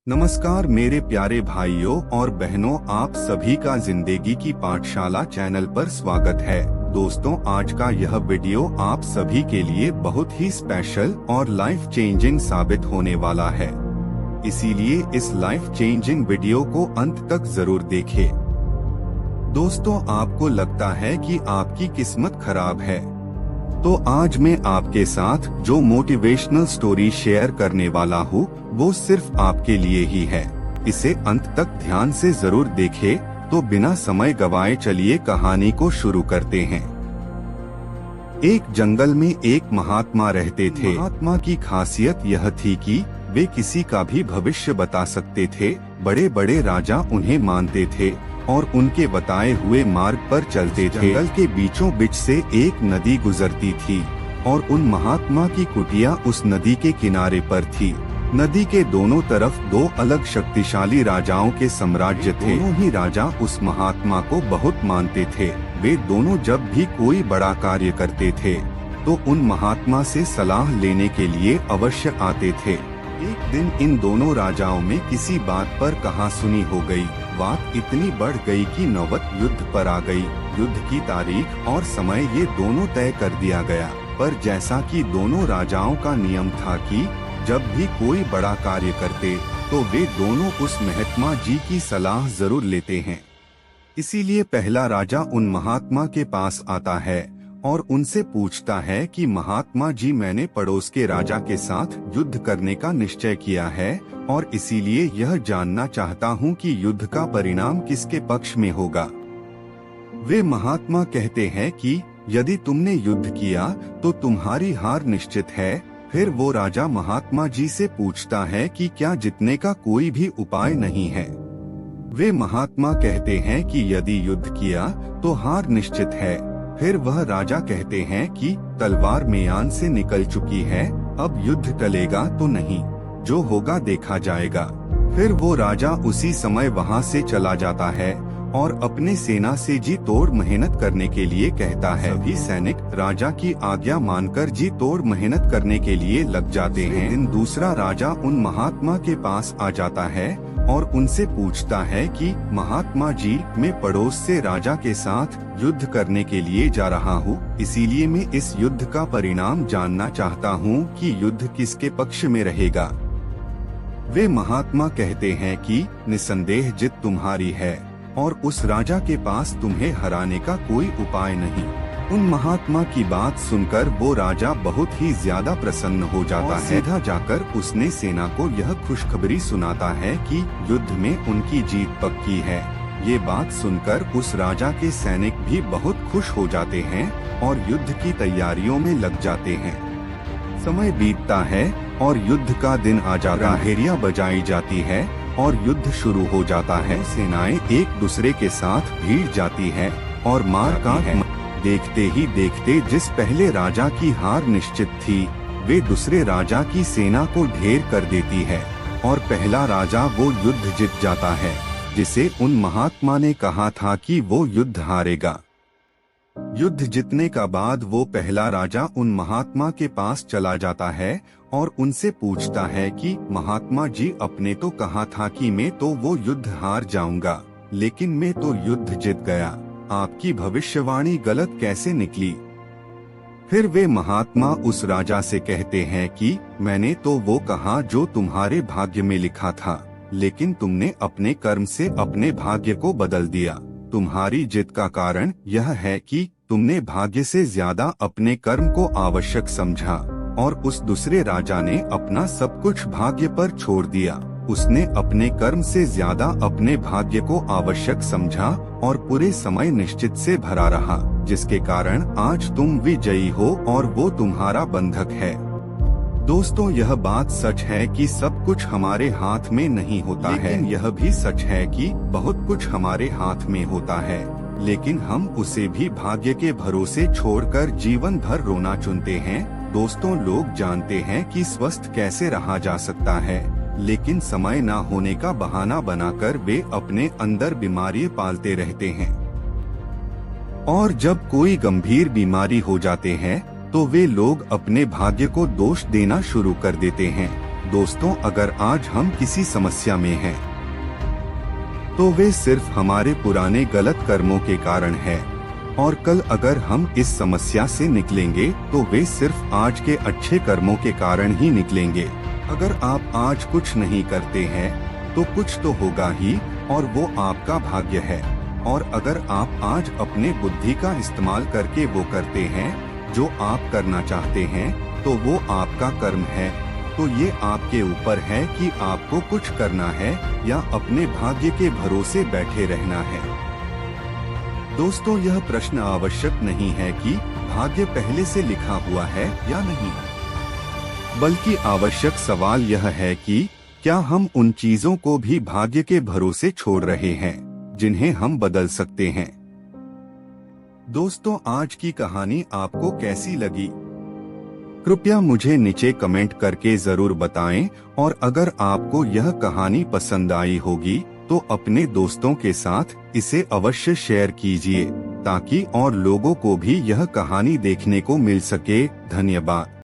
नमस्कार मेरे प्यारे भाइयों और बहनों, आप सभी का जिंदगी की पाठशाला चैनल पर स्वागत है। दोस्तों, आज का यह वीडियो आप सभी के लिए बहुत ही स्पेशल और लाइफ चेंजिंग साबित होने वाला है, इसीलिए इस लाइफ चेंजिंग वीडियो को अंत तक जरूर देखें। दोस्तों, आपको लगता है कि आपकी किस्मत खराब है, तो आज मैं आपके साथ जो मोटिवेशनल स्टोरी शेयर करने वाला हूँ वो सिर्फ आपके लिए ही है। इसे अंत तक ध्यान से जरूर देखें। तो बिना समय गवाए चलिए कहानी को शुरू करते हैं। एक जंगल में एक महात्मा रहते थे। महात्मा की खासियत यह थी कि वे किसी का भी भविष्य बता सकते थे। बड़े बड़े राजा उन्हें मानते थे और उनके बताए हुए मार्ग पर चलते थे। जंगल के बीचों बीच से एक नदी गुजरती थी और उन महात्मा की कुटिया उस नदी के किनारे पर थी। नदी के दोनों तरफ दो अलग शक्तिशाली राजाओं के साम्राज्य थे। दोनों ही राजा उस महात्मा को बहुत मानते थे। वे दोनों जब भी कोई बड़ा कार्य करते थे तो उन महात्मा से सलाह लेने के लिए अवश्य आते थे। एक दिन इन दोनों राजाओं में किसी बात पर कहासुनी हो गई। बात इतनी बढ़ गई कि नौबत युद्ध पर आ गई। युद्ध की तारीख और समय ये दोनों तय कर दिया गया। पर जैसा कि दोनों राजाओं का नियम था कि जब भी कोई बड़ा कार्य करते तो वे दोनों उस महात्मा जी की सलाह जरूर लेते हैं। इसीलिए पहला राजा उन महात्मा के पास आता है और उनसे पूछता है कि महात्मा जी, मैंने पड़ोस के राजा के साथ युद्ध करने का निश्चय किया है और इसीलिए यह जानना चाहता हूँ कि युद्ध का परिणाम किसके पक्ष में होगा। वे महात्मा कहते हैं कि यदि तुमने युद्ध किया तो तुम्हारी हार निश्चित है। फिर वो राजा महात्मा जी से पूछता है कि क्या जीतने का कोई भी उपाय नहीं है। वे महात्मा कहते हैं कि यदि युद्ध किया तो हार निश्चित है। फिर वह राजा कहते हैं कि तलवार म्यान से निकल चुकी है, अब युद्ध टलेगा तो नहीं, जो होगा देखा जाएगा। फिर वो राजा उसी समय वहां से चला जाता है और अपने सेना से जी तोड़ मेहनत करने के लिए कहता है। सभी सैनिक राजा की आज्ञा मानकर जी तोड़ मेहनत करने के लिए लग जाते हैं। दिन दूसरा राजा उन महात्मा के पास आ जाता है और उनसे पूछता है कि महात्मा जी, मैं पड़ोस से राजा के साथ युद्ध करने के लिए जा रहा हूँ, इसीलिए मैं इस युद्ध का परिणाम जानना चाहता हूँ कि युद्ध किसके पक्ष में रहेगा। वे महात्मा कहते हैं कि निसंदेह जीत तुम्हारी है और उस राजा के पास तुम्हें हराने का कोई उपाय नहीं। उन महात्मा की बात सुनकर वो राजा बहुत ही ज्यादा प्रसन्न हो जाता है। सीधा जाकर उसने सेना को यह खुशखबरी सुनाता है कि युद्ध में उनकी जीत पक्की है। ये बात सुनकर उस राजा के सैनिक भी बहुत खुश हो जाते हैं और युद्ध की तैयारियों में लग जाते हैं। समय बीतता है और युद्ध का दिन आ जाता है। हेरिया बजाई जाती है और युद्ध शुरू हो जाता है। सेनाएं एक दूसरे के साथ भीड़ जाती है और मार काट। देखते ही देखते जिस पहले राजा की हार निश्चित थी, वे दूसरे राजा की सेना को ढेर कर देती है और पहला राजा वो युद्ध जीत जाता है जिसे उन महात्मा ने कहा था कि वो युद्ध हारेगा। युद्ध जीतने का बाद वो पहला राजा उन महात्मा के पास चला जाता है और उनसे पूछता है कि महात्मा जी, अपने तो कहा था कि मैं तो वो युद्ध हार जाऊंगा, लेकिन मैं तो युद्ध जीत गया। आपकी भविष्यवाणी गलत कैसे निकली? फिर वे महात्मा उस राजा से कहते हैं कि मैंने तो वो कहा जो तुम्हारे भाग्य में लिखा था, लेकिन तुमने अपने कर्म से अपने भाग्य को बदल दिया। तुम्हारी जीत का कारण यह है कि तुमने भाग्य से ज्यादा अपने कर्म को आवश्यक समझा और उस दूसरे राजा ने अपना सब कुछ भाग्य पर छोड़ दिया। उसने अपने कर्म से ज्यादा अपने भाग्य को आवश्यक समझा और पूरे समय निश्चित से भरा रहा, जिसके कारण आज तुम विजयी हो और वो तुम्हारा बंधक है। दोस्तों, यह बात सच है कि सब कुछ हमारे हाथ में नहीं होता है। यह भी सच है कि बहुत कुछ हमारे हाथ में होता है, लेकिन हम उसे भी भाग्य के भरोसे छोड़कर जीवन भर रोना चुनते हैं। दोस्तों, लोग जानते हैं कि स्वस्थ कैसे रहा जा सकता है, लेकिन समय न होने का बहाना बनाकर वे अपने अंदर बीमारी पालते रहते हैं और जब कोई गंभीर बीमारी हो जाते हैं तो वे लोग अपने भाग्य को दोष देना शुरू कर देते हैं। दोस्तों, अगर आज हम किसी समस्या में हैं, तो वे सिर्फ हमारे पुराने गलत कर्मों के कारण है, और कल अगर हम इस समस्या से निकलेंगे तो वे सिर्फ आज के अच्छे कर्मों के कारण ही निकलेंगे। अगर आप आज कुछ नहीं करते हैं तो कुछ तो होगा ही, और वो आपका भाग्य है। और अगर आप आज अपने बुद्धि का इस्तेमाल करके वो करते हैं जो आप करना चाहते हैं, तो वो आपका कर्म है। तो ये आपके ऊपर है कि आपको कुछ करना है या अपने भाग्य के भरोसे बैठे रहना है। दोस्तों, यह प्रश्न आवश्यक नहीं है कि भाग्य पहले से लिखा हुआ है या नहीं, बल्कि आवश्यक सवाल यह है कि क्या हम उन चीजों को भी भाग्य के भरोसे छोड़ रहे हैं जिन्हें हम बदल सकते हैं। दोस्तों, आज की कहानी आपको कैसी लगी? कृपया मुझे नीचे कमेंट करके जरूर बताएं, और अगर आपको यह कहानी पसंद आई होगी तो अपने दोस्तों के साथ इसे अवश्य शेयर कीजिए, ताकि और लोगों को भी यह कहानी देखने को मिल सके। धन्यवाद।